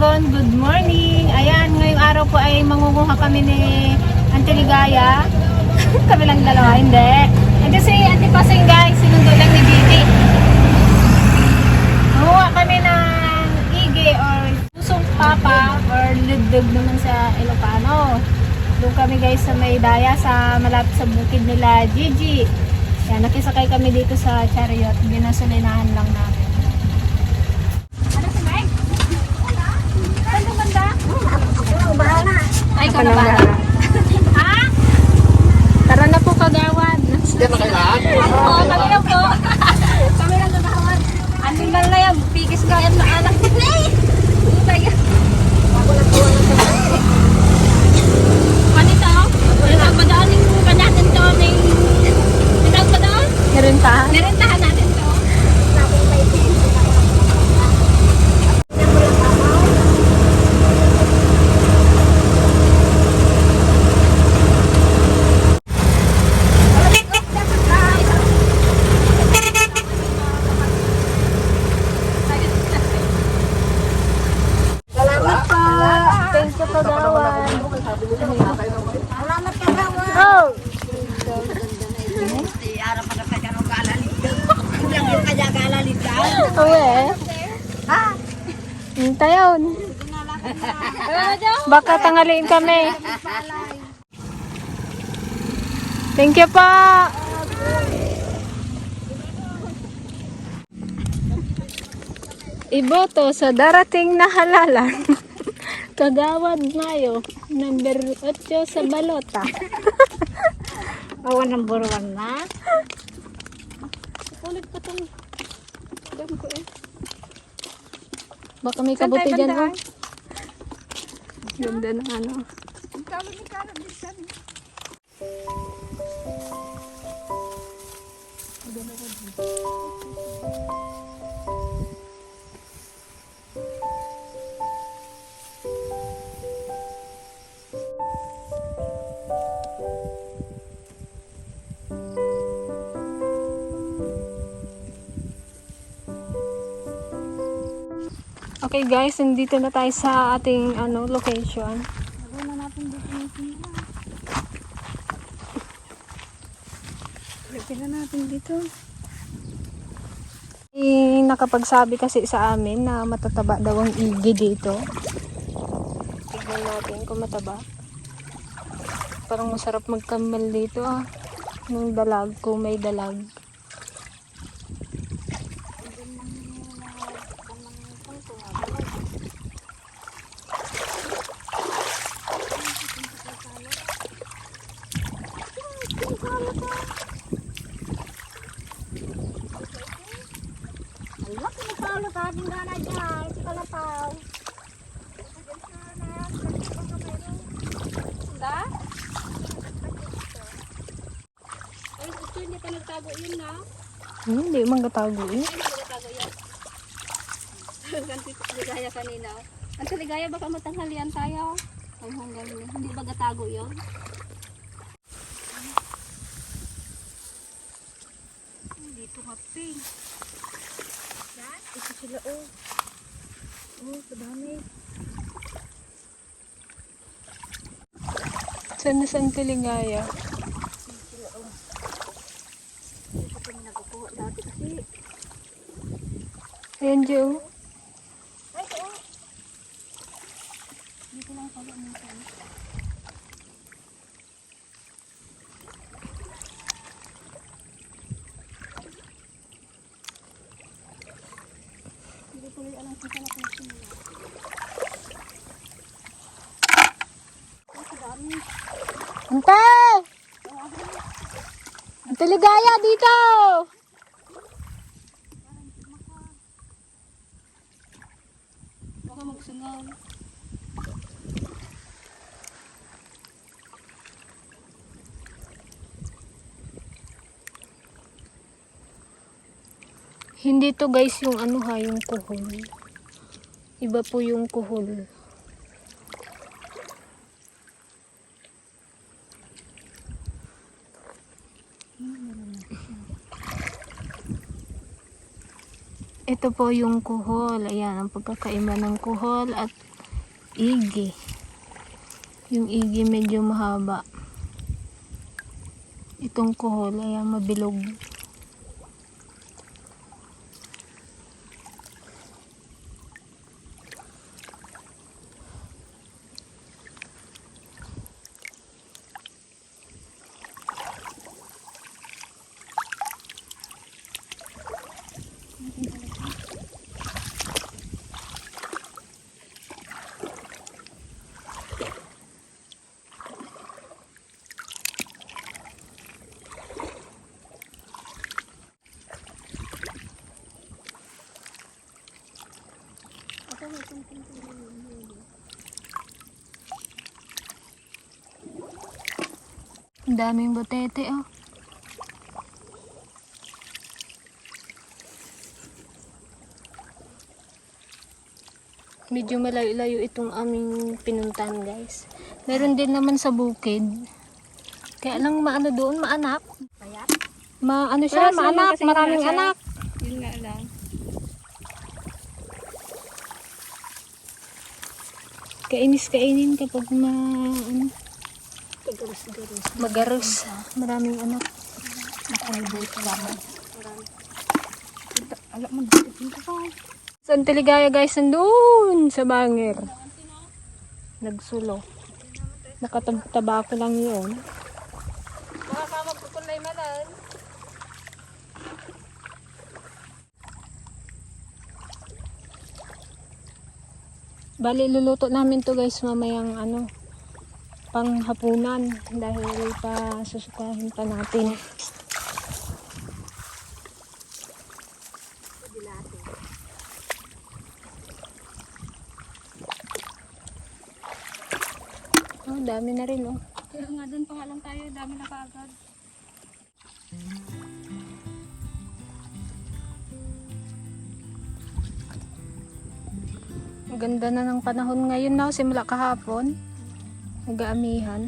Ayun, good morning. Ayan, ngayong araw po ay mangunguha kami ni Auntie Ligaya. Kami lang dalawa, hindi. Ito si Auntie Pasing guys, sinundo lang ni Bibi. Mangunguha kami ng igi or pusong papa or ludog naman sa Ilocano. Doon kami guys sa may daya sa malapit sa bukid nila Gigi. Yan, nakisakay kami dito sa chariot. Ginasolinahan lang namin. Ano si Mike? Saan bumanda? Bahala. Ay, ikaw na bahala. Ha? Tara na po kagawad. Yan na kailangan? Oo, kami lang po. Kami lang kagawad. Anong lang na yan? Pigis ka yan maanak. Utay yan. Ako lang po ang sabi. Kanito? Wala ba daan yung kanatin to? May ba daan? Nirentahan? Nirentahan natin to. Salamat po. Thank you po, Gawan. Salamat ka, Gawan. Oh! Uwe. Hintayon. Baka tangaliin kami. Thank you po. Iboto sa darating na halalan. Kagawad Mayo, number 8 sa balota. Awan number 1 na. Ulit pa itong dam ko eh. Baka may kabuti dyan oh. Ganda na ano. Okay guys, nandito na tayo sa ating location. Lagyan na natin dito. Nakapagsabi kasi sa amin na matataba daw ang igi dito. Tignan natin kung mataba. Parang masarap magkambal dito ah. Nung dalag, kung may dalag. Hindi man gatago eh. Ligaya kanina. Ang Ligaya baka matanghalian tayo. Ay hanggang hindi ba gatago 'yon? Dito happy. Ito sila oh. Oh, kadami. Saan na saan ka Ligaya? Ayan, Jo. Dito lang pala nito. Hindi ko rin alam kung saan ako simula. Ay, dami. Antay! Ante Ligaya dito! Baka magsungaw. Hindi to guys yung yung kuhol. Iba po yung kuhol. Ito po yung kuhol. Ayan, ang pagkakaiba ng kuhol at igi. Yung igi medyo mahaba. Itong kuhol ay mabilog. Ang daming botete, oh. Medyo malayo-layo itong aming pinuntahan, guys. Meron din naman sa bukid. Kaya lang maano doon, maanak. Payat? Maano siya, maanak, maraming anak. Yun nga lang. Kainis kainin kapag ano, Gagarus-garus. magarus. Maraming anak. Nakalibot naman. Alam mo, dito pa. Saan Tiligaya, guys? Nandun sa Banger. Nagsulo. Nakatabako lang yun. Makakama ko kulay malan. Bali, luluto namin to, guys, mamayang ano, panghapunan dahil pa susukahin pa natin. Oh, dami na rin, oh. Kaya nga doon pa nga lang tayo, dami na kaagad. Ang ganda na ng panahon ngayon na, simula kahapon. Nag-aamihan.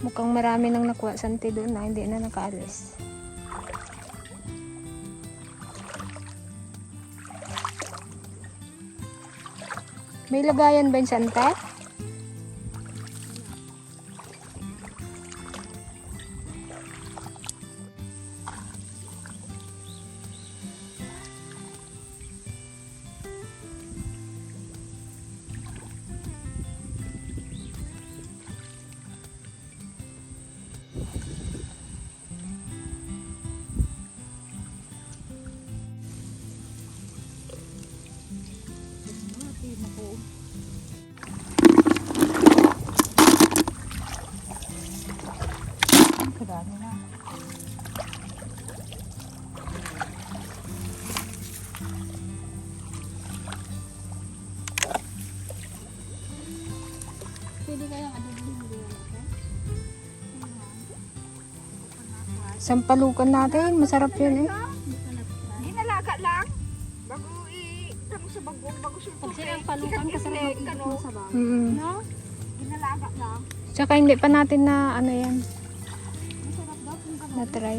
Mukhang marami nang nakuha santi doon na hindi na nakaalis. May lagayan ba yung sante? Kadami na. Pwede kayang adobo natin? Sampalukan natin, masarap yun eh. Ginalaga lang. Bago i-tamo sa bagong bago Pag sulpot. siya ang palukan, kasarap mag-ikot mo sa bang. No? Ginalaga lang. Tsaka hindi pa natin na ano yan, Masarap daw kung gano'n. na try.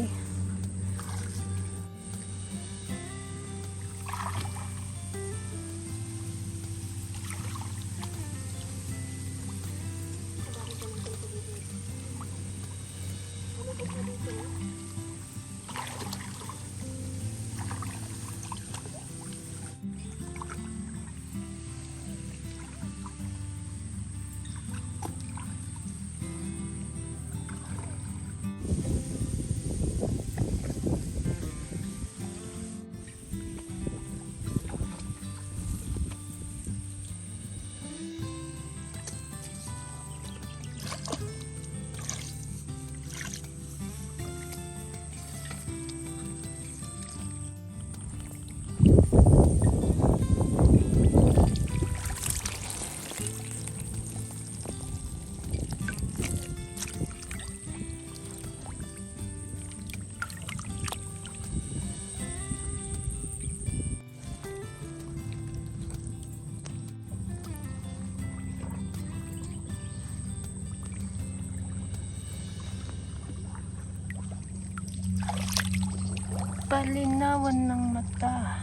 Linawan ng mata.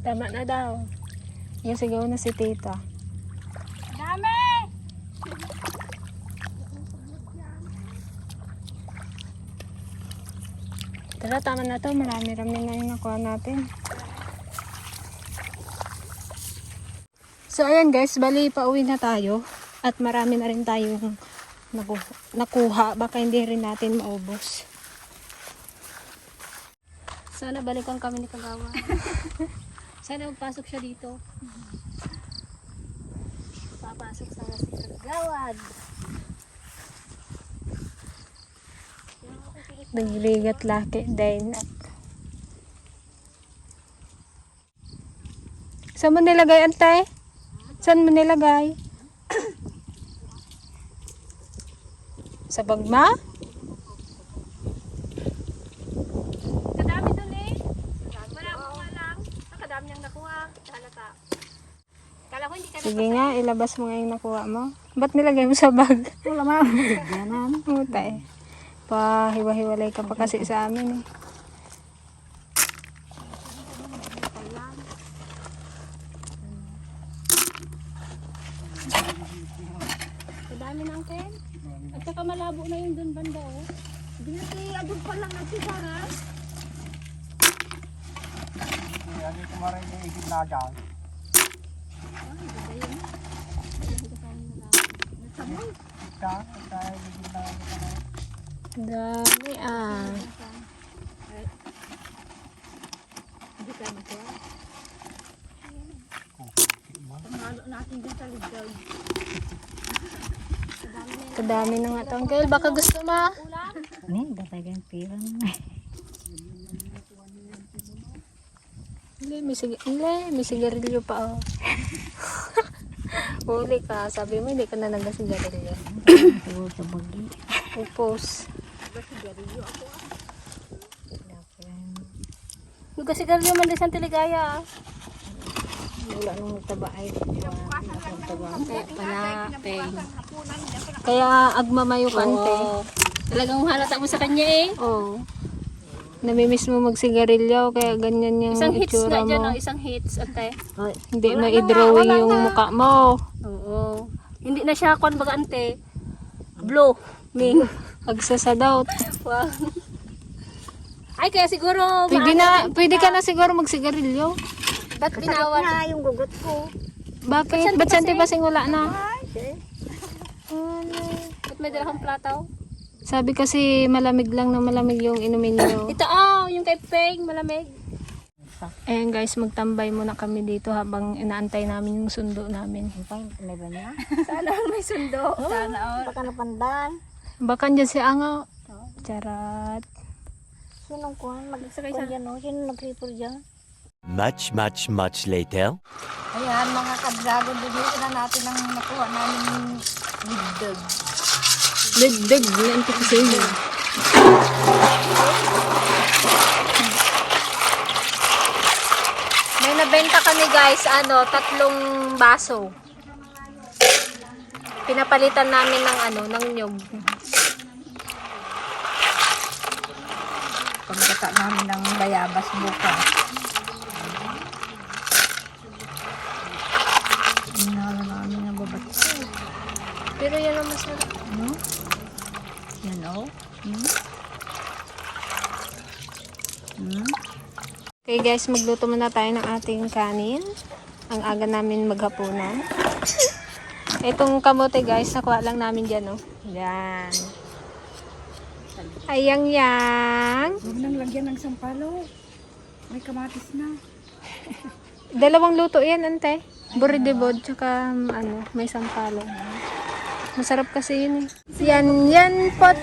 Tama na daw. Yung sigaw na si tita. Dami! Tara, tama na to. Marami-rami na yung nakuha natin. So, ayan guys. Bali, pauwi na tayo. At marami na rin tayong nakuha. Baka hindi rin natin maubos. Sana balikan kami ni Kagawa. Sana magpasok siya dito. Papasok sana si Kagawad. Nagligat laki din. Saan mo nilagay, ante? Saan mo nilagay? Sa bagma? Kadami dun eh. Marami nga lang. Kadami niyang nakuha. Halata. Kala ko hindi ka Sige nga, ilabas mo nga yung nakuha mo. Ba't nilagay mo sa bag? Wala ma. Ganan. Puta eh. Pahiwa-hiwalay ka pa kasi sa amin eh. Kadami na ang Ken. At saka malabo na yung dun banda oh. Binati, abot pa lang natin sana. Ini kemarin ini ginagal. Kita saya ginagal. Dami ah. Hindi ka makuha. Tumalo natin dyan sa ligaw. Kadami na nga to, Uncle. Baka gusto mo. Ni, datagan pira na. May sigarilyo pa oh. Huli ka. Sabi mo hindi ka na nagasigarilyo. Tuwag sa bagi. Upos. Yung kasi garyo man din sa Tiligaya ah. Wala nung taba ay. Wala, peng. Kaya agmamayo ka, ante. Talagang halata mo sa kanya eh. Oo. Namimiss mo magsigarilyo, kaya ganyan yung Isang hits itsura nga dyan mo. oh, isang hits ate. Hindi ma-drawing yung mukha mo. Oo. Hindi na siya kon baga ante. Blue. Ming. Agsasadaw. Wow. Ay kaya siguro Pwede ka na siguro magsigarilyo. ba't binawal? Na yung gugot ko. Bakit? Ba't santi pa wala na? Ba't may dalawang plataw? Sabi kasi malamig lang na malamig yung inumin nyo. Ito yung kay Peng malamig. Ayan guys, magtambay muna kami dito habang inaantay namin yung sundo namin. May ba niya? Sana may sundo. Sana all. Baka napandan. Baka dyan si Angaw. Charat. Sinong kuhan? Sakay Mag-sakay dyan o? Sino nag-creeper dyan? Much later. Ayan mga ka-dragon, bibigyan na natin ang nakuha namin ligdag. Dagdag lang ito kasi yun. May nabenta kami guys, 3 baso. Pinapalitan namin ng nyog. Pagkata namin ng bayabas bukas. Inala namin ng babat. Pero yan ang masarap. Yan o. Okay guys, magluto muna tayo ng ating kanin. Ang aga namin maghapunan. Itong kamote guys, nakuha lang namin dyan, oh. Yan. Ayang-yang. Huwag nang lagyan ng sampalo. May kamatis na. 2 luto yan, ante. Buridibod, tsaka may sampalo. Masarap kasi yun eh. Yan pot.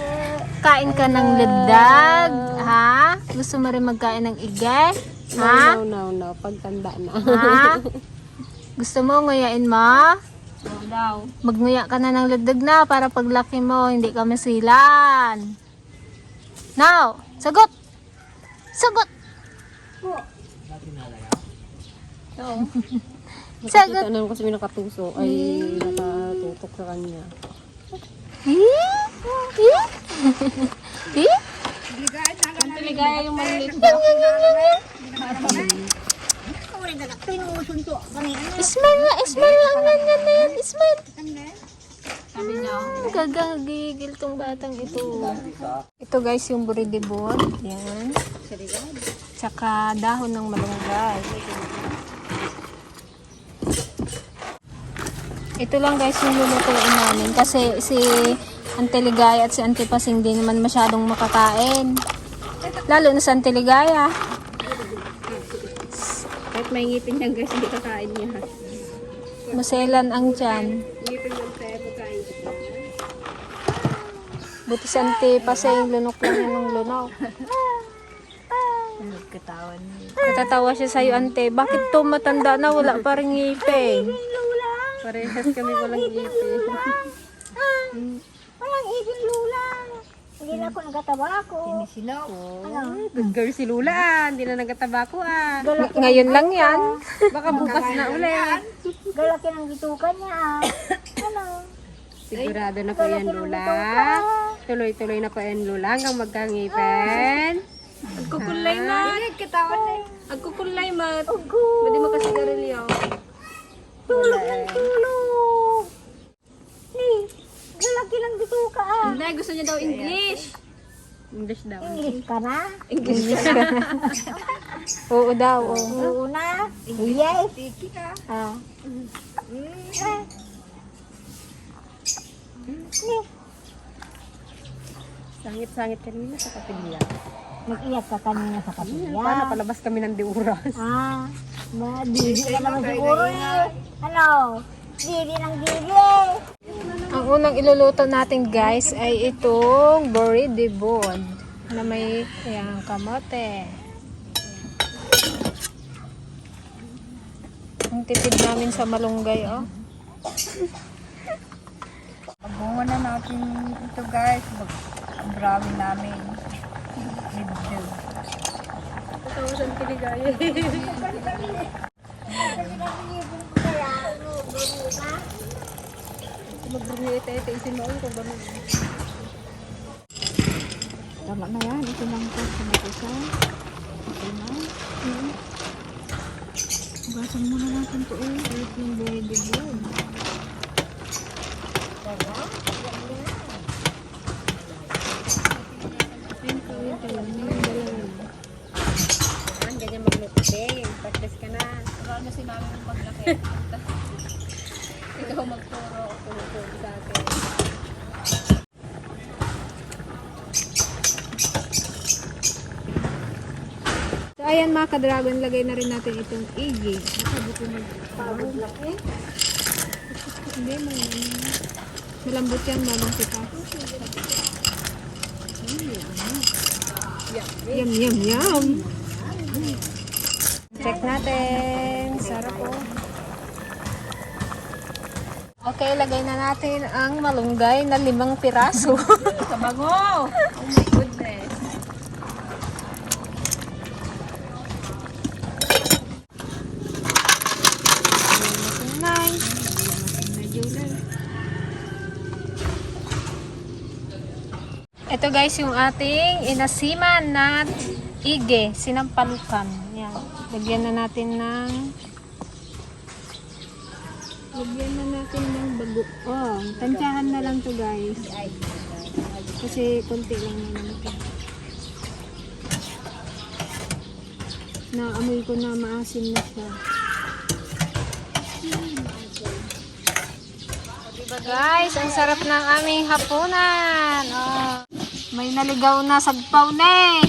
Kain ka ng ledag, ha? Gusto mo rin magkain ng igay? Ha? No. Pagtanda na. Ha? Gusto mo nguyain mo? Daw. Magnguya ka na ng ledag na para paglaki mo, hindi ka masilan. Now, sagot! Sagot! Oo. Sagot! Ano kasi may nakatuso ay nakatutok sa kanya. Ang piligaya yung maliit daw. Smile nga, smile lang yan na yan, smile. Sabi niya, Gagagigil tong batang ito. Ito guys, yung buridibon. Yan. Tsaka dahon ng malunggay. Ito lang guys yung lulutuin namin. Kasi si Auntie Ligaya at si Auntie Pasing di naman masyadong makakain. Lalo na sa Auntie Ligaya. kahit may ngipin niyan guys, hindi kakain niya. Maselan ang tiyan. Ngipin lang sa pagkain. Buti si Auntie Pasing lunok lang yan ng lunok. Nagkatawan. Natatawa siya sa'yo, Ante. Bakit to matanda na wala pa rin ngipin? Parehas kami walang ngipin. Walang ibig lulang. Hindi na ako nagkatabako. Sinisilaw. Good girl si Lula, hindi na nagkatabako ah. Ngayon lang yan. Baka bukas na ulit. Galaki ng bitukan niya. Ano? Sigurado na po yan Lula. Tuloy-tuloy na po yan Lula hanggang magkangipin. Agkukulay na. Nagkatawan na. Agkukulay mat. Pwede makasigarilyo. Tulog ng tulog. Ni, galaki ng bituka ah. Hindi, gusto niya daw English. English daw. English ka na? English. Oo daw. Oo. Oo na. Yes. Tiki ka. Ah. Sangit-sangit kanina sa kapilya. Nag-iyak ka kanina sa kapilya. Paano palabas kami ng diuras? Ah, didi ka naman siguro eh. Ano? Didi ng didi. Ang unang iluluto natin guys ay itong buridibon na may ayan, kamote. Ang tipid namin sa malunggay oh. Pagbumo na natin ito guys. Grabe namin. Middag. Tatawasan piligaya. Mag-bumili tayo isin mo kung ba Tama na yan. Ito lang ito. Sinatusa. Ito na. Ugasan muna natin ito eh. Ulit yung buhay-dibon. ganyan maglupin. Practice ka na. Ano si mami mong maglaki? Ikaw magturo o tumuturo sa akin. So ayan mga ka-dragon, lagay na rin natin itong igi. Hindi mo. Malambot yan, mamang kita. Yum, yum, yum. Check natin. Sarap po. Okay, lagay na natin ang malunggay na 5 piraso. Kabango! Oh my goodness. Nice. Ito guys yung ating inasiman na ige, sinampalukan. Yan. Lagyan na natin ng bago. Oh, tansyahan na lang to guys. Kasi konti lang naman ito. Naamoy ko na maasim na siya. Diba guys, ang sarap ng aming hapunan. Oh, may naligaw na sagpaw ne.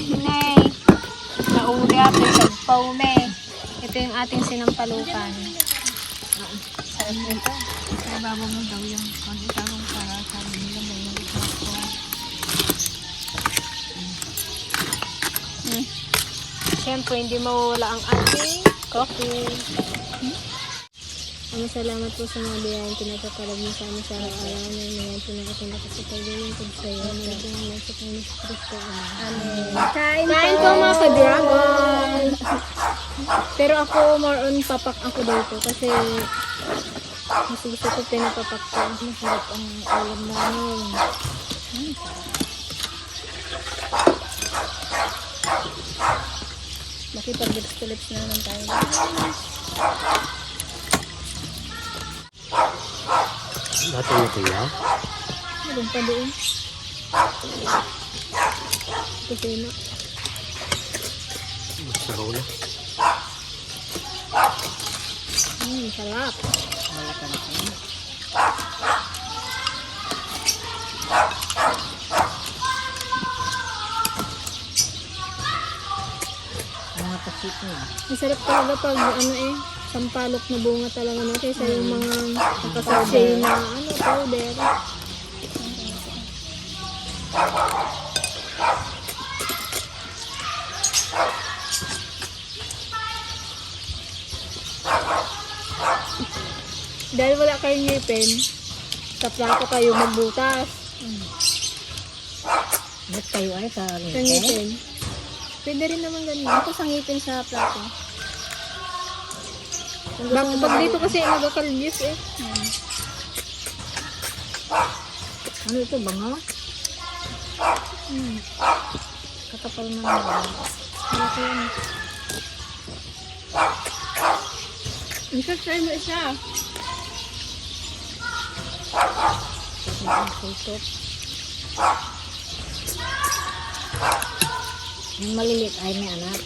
Nauli ating sagpaw ne. Ito yung ating sinampalukan. Sarap nito. Kaya bago mo daw yung isang para sa nila may Siyempre, hindi mawawala ang ating coffee. Salamat po sa mga biyayang pinagkakalab niyo sa amin sa araw-araw na ngayon po na itong nakasipagawin ko sa iyo. Ngayon po na sa Panginoon sa Kristo. Amen. Kain Kain po mga ka-dragon! Pero ako, more on papak ako dito kasi mas gusto ko pinapapak ko. Masarap ang ulam namin. Makipag-lips-to-lips na naman tayo. Dati na kaya? Meron pa doon. Kasi na. Sabaw na. Sarap. Masarap talaga pag sampalok na bunga talaga na kaysa yung mga nakasasay na powder. Dahil wala kayong ngipin, sa plato kayo magbutas. Ba't kayo ay sa Sa ngipin. Pwede rin naman ganun. Ako sa ngipin sa plato. Pag dito kasi nagkakalbis eh. Ano ito, bango? Kakapal na naman. Malaki yan. Try mo isa. Tutok. Yung maliliit ay may anak.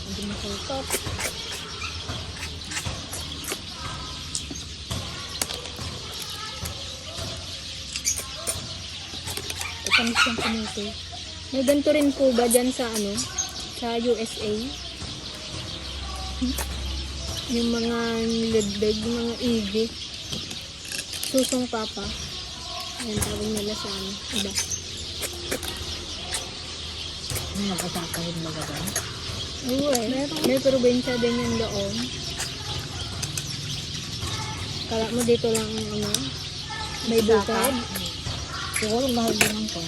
Hindi mo tutok. Itamis yung kamite. May ganito rin po ba dyan sa sa USA? Yung mga nilagdag, yung mga igi. Susong papa. Ayan, tawag nila sa iba. May nagkasaka rin magawa. Oo may probinsya din yung doon. Kala mo dito lang may bukad. Siguro mahal din ang to.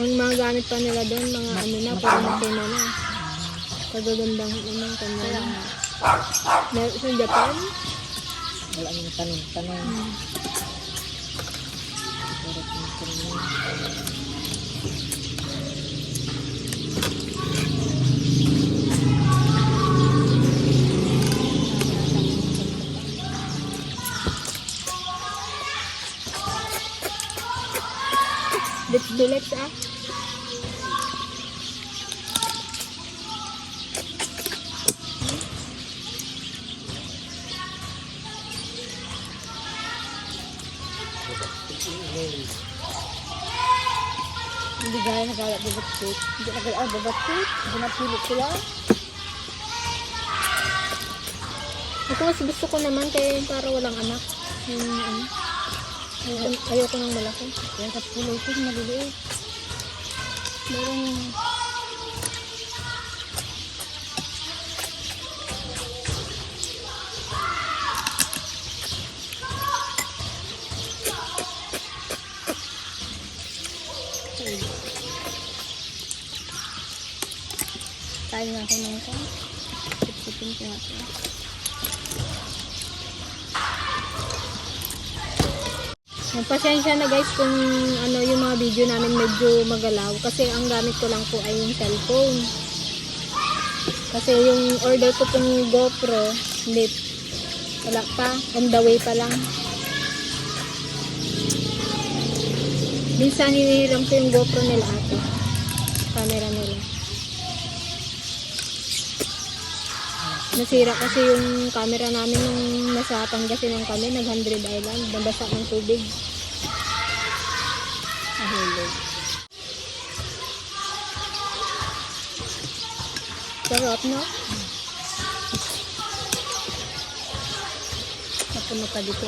Ang mga gamit pa nila doon, mga na, puro makina na. Kagagandang kanya. Sa Japan? Wala nang tanong-tanong. Sarap ng tanong. Lips-to-lips Hindi gaya na gaya babatsik. Hindi na gaya babatsik. Hindi na pilit sila. Ito mas gusto ko naman kaya para walang anak. Ayoko ng malaki. Kaya sa pulitin, maliliit. Meron tayo nga ako ng ito. Sipsipin ko nga ito. Magpasensya na guys kung yung mga video namin medyo magalaw kasi ang gamit ko lang po ay yung cellphone. Kasi yung order ko pong GoPro, hindi, wala pa, on the way pa lang. Minsan hinihiram ko yung GoPro nila ate, camera nila. Nasira kasi yung camera namin nung nasa Pangasinan kami, nag-100 Island, nabasa ng tubig. Nahulog. Sarap, no? Napuno ka dito,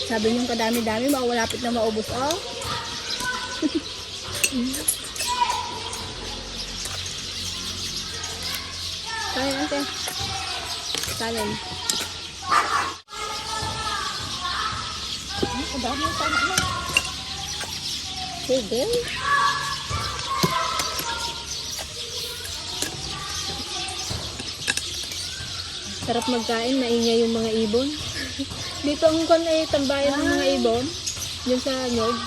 Sabi niyong kadami-dami, malapit na maubos, Kain, ate. Kanin. Ang dami yung sana na. Sige. Sarap magkain, maingay yung mga ibon. Dito ang kon ay tambayan ng mga ibon. Yun sa nyog.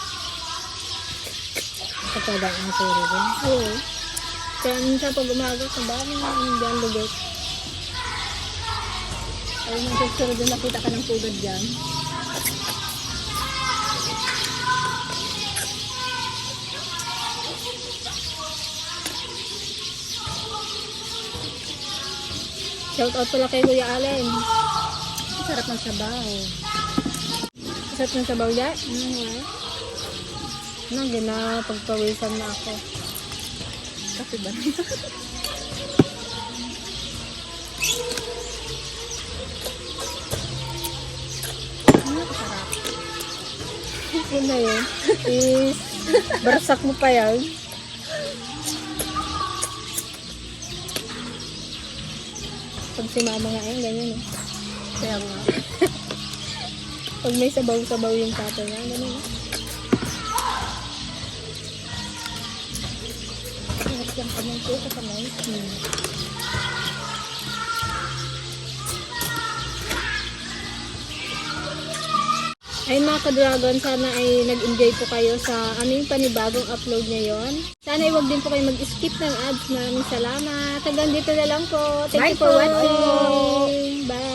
Kapag ang suro din. Oo. Kaya minsan pag umaga, sa dami ng diyan lugot. Ayun ang susunod din nakita ka ng pugad dyan. Shout out pala kay Kuya Allen. Sarap ng sabaw. Sarap ng sabaw dyan. Gina, pagpawisan na ako. Kasi ba? Sarap. Yun na yun. Is, barsak mo pa yan. Pag si mama nga yan, ganyan eh. Kaya nga. Pag may sabaw-sabaw yung tatay niya, ganyan eh. Sarap yung pamunti sa kamay. Ay mga ka-dragon, sana ay nag-enjoy po kayo sa aming panibagong upload ngayon. Sana ay huwag din po kayo mag-skip ng ads. Maraming salamat. Hanggang dito na lang po. Thank you for watching. Bye!